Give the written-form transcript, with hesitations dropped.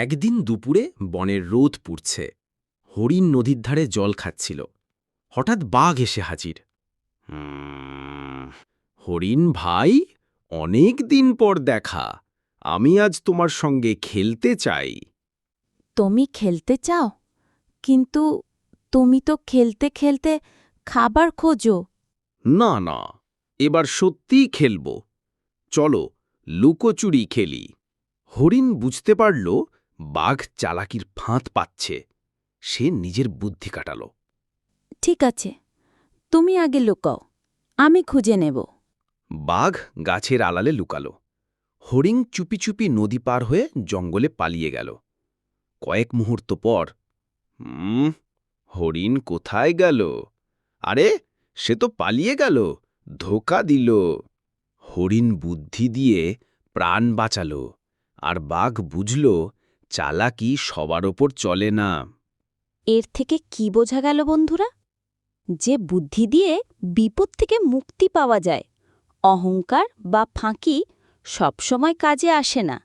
একদিন দুপুরে বনের রোদ পুড়ছে। হরিণ নদীর ধারে জল খাচ্ছিল। হঠাৎ বাঘ এসে হাজির। হরিণ ভাই, অনেক দিন পর দেখা। আমি আজ তোমার সঙ্গে খেলতে চাই। তুমি খেলতে চাও? কিন্তু তুমি তো খেলতে খেলতে খাবার খোঁজো। না না, এবার সত্যিই খেলব। চলো, লুকোচুরি খেলি। হরিণ বুঝতে পারল বাঘ চালাকির ফাঁদ পাচ্ছে। সে নিজের বুদ্ধি কাটাল। ঠিক আছে, তুমি আগে লুকাও, আমি খুঁজে নেব। বাঘ গাছের আড়ালে লুকাল। হরিণ চুপি চুপি নদী পার হয়ে জঙ্গলে পালিয়ে গেল। কয়েক মুহূর্ত পর, হরিণ কোথায় গেল? আরে, সে তো পালিয়ে গেল, ধোঁকা দিল। হরিণ বুদ্ধি দিয়ে প্রাণ বাঁচাল, আর বাঘ বুঝল চালাকি সবার ওপর চলে না। এর থেকে কি বোঝা গেল বন্ধুরা? যে বুদ্ধি দিয়ে বিপদ থেকে মুক্তি পাওয়া যায়, অহংকার বা ফাঁকি সবসময় কাজে আসে না।